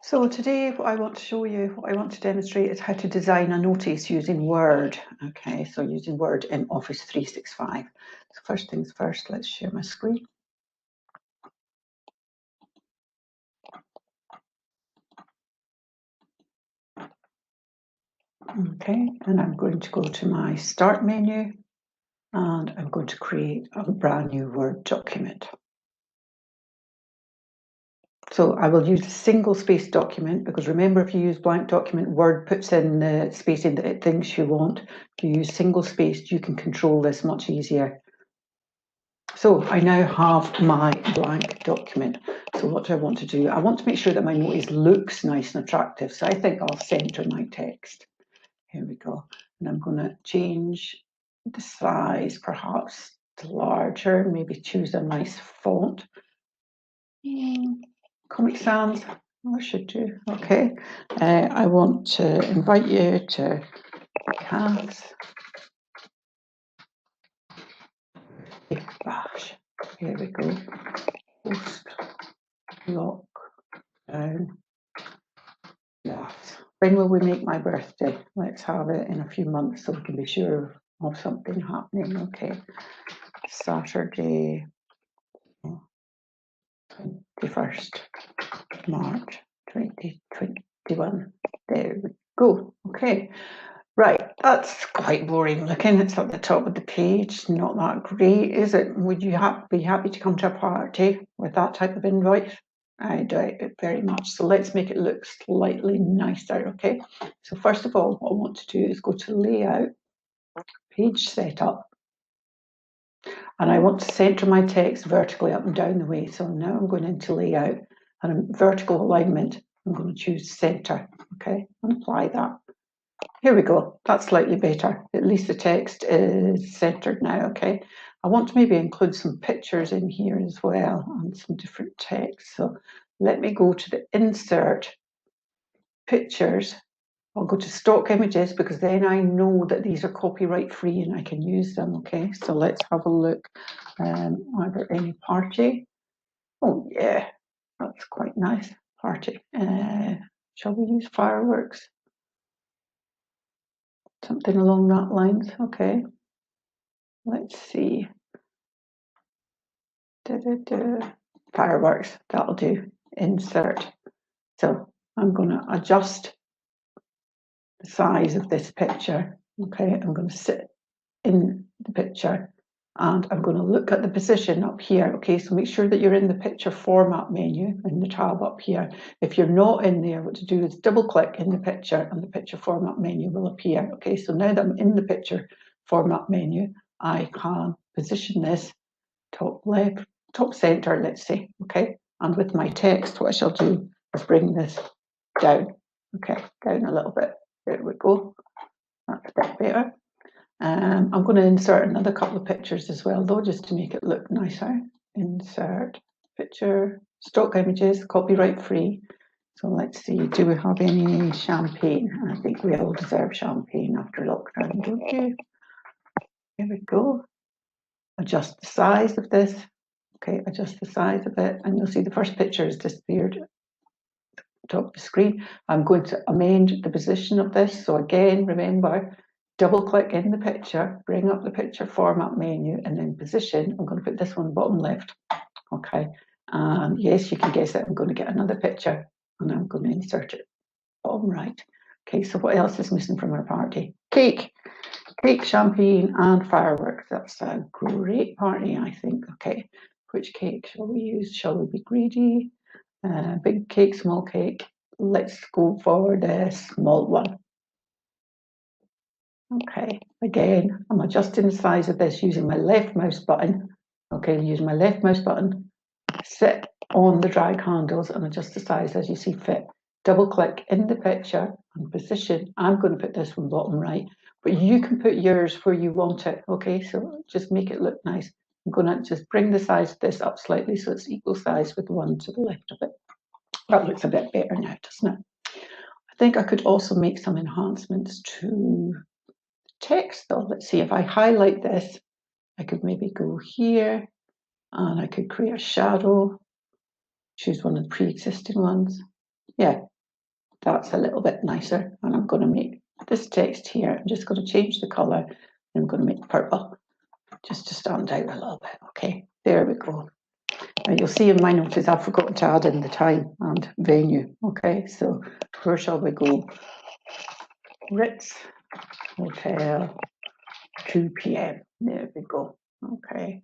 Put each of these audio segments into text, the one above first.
So today what I want to show you, what I want to demonstrate is how to design a notice using Word. Okay, so using Word in Office 365. So first things first, let's share my screen. Okay, and I'm going to go to my Start menu and I'm going to create a brand new Word document. So I will use a single space document because remember, if you use blank document, Word puts in the spacing that it thinks you want. If you use single spaced, you can control this much easier. So I now have my blank document. So what do I want to do? I want to make sure that my notice looks nice and attractive. So I think I'll center my text. Here we go. And I'm going to change the size perhaps to larger, maybe choose a nice font. Comic Sans, I should do. Okay. I want to invite you to Cath's Bash. Here we go. Post lockdown. Yes. When will we make my birthday? Let's have it in a few months so we can be sure of something happening. Okay. Saturday, 21st March 2021. There we go. Okay. Right, that's quite boring looking. It's at the top of the page. Not that great, is it? Would you be happy to come to a party with that type of invite? I doubt it very much. So let's make it look slightly nicer, okay? So first of all, what I want to do is go to Layout, Page Setup, and I want to center my text vertically up and down the way. So now I'm going into Layout and vertical alignment. I'm going to choose Center, okay, and apply that. Here we go. That's slightly better. At least the text is centered now, okay? I want to maybe include some pictures in here as well and some different text. So let me go to the Insert, Pictures. I'll go to Stock Images because then I know that these are copyright free and I can use them, okay? So let's have a look. Are there any party? Oh yeah, that's quite nice. Party. Shall we use fireworks? Something along that lines, okay. Let's see. Fireworks, that'll do. Insert. So I'm going to adjust the size of this picture. Okay, I'm going to sit in the picture and I'm going to look at the position up here. Okay, so make sure that you're in the picture format menu in the tab up here. If you're not in there, what to do is double click in the picture and the picture format menu will appear. Okay, so now that I'm in the picture format menu, I can position this top left, top center, let's say, okay? And with my text, what I shall do is bring this down, okay, down a little bit. There we go. That's a bit better. I'm going to insert another couple of pictures as well, though, just to make it look nicer. Insert picture, stock images, copyright free. So let's see, do we have any champagne? I think we all deserve champagne after lockdown, don't you? Here we go. Adjust the size of this. Okay, adjust the size of it, and you'll see the first picture has disappeared at the top of the screen. I'm going to amend the position of this. So again, remember, double click in the picture, bring up the picture format menu, and then position. I'm going to put this one bottom left. Okay, and yes, you can guess it. I'm going to get another picture, and I'm going to insert it bottom right. Okay, so what else is missing from our party? Cake. Cake, champagne, and fireworks. That's a great party, I think. Okay. Which cake shall we use? Shall we be greedy? Big cake, small cake. Let's go for the small one. Okay, again, I'm adjusting the size of this using my left mouse button. Okay, use my left mouse button, sit on the drag handles and adjust the size as you see fit. Double click in the picture and position. I'm going to put this one bottom right, but you can put yours where you want it. Okay, so just make it look nice. I'm going to just bring the size of this up slightly so it's equal size with the one to the left of it. That looks a bit better now, doesn't it? I think I could also make some enhancements to text though. Let's see, if I highlight this, I could maybe go here and I could create a shadow, choose one of the pre-existing ones. Yeah, that's a little bit nicer. And I'm going to make this text here, I'm just going to change the colour, and I'm going to make purple just to stand out a little bit. Okay, there we go. Now you'll see in my notice I've forgotten to add in the time and venue. Okay, so where shall we go? Ritz Hotel, 2 p.m. There we go. Okay,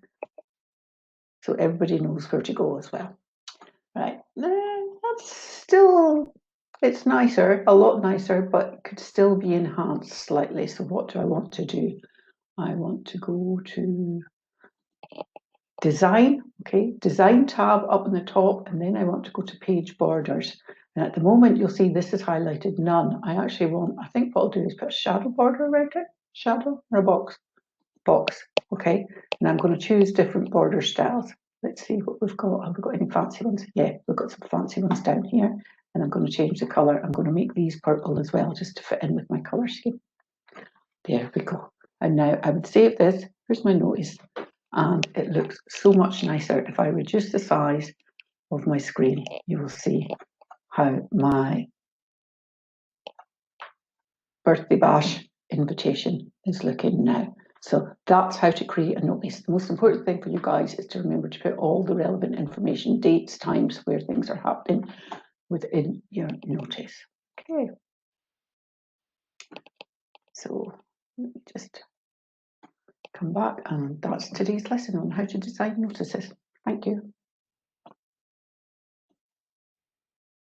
so everybody knows where to go as well. Right, that's still, it's nicer, a lot nicer, but it could still be enhanced slightly. So what do I want to do? I want to go to design, okay, design tab up in the top, and then I want to go to page borders. And at the moment, you'll see this is highlighted none. I actually want, I think what I'll do is put a shadow border around it, shadow or a box, okay. And I'm going to choose different border styles. Let's see what we've got. Have we got any fancy ones? Yeah, we've got some fancy ones down here. And I'm going to change the color. I'm going to make these purple as well, just to fit in with my color scheme. There we go. And now I would save this. Here's my notice. And it looks so much nicer. If I reduce the size of my screen, you will see how my birthday bash invitation is looking now. So that's how to create a notice. The most important thing for you guys is to remember to put all the relevant information, dates, times, where things are happening within your notice. Okay. So let me just come back, and that's today's lesson on how to design notices. Thank you.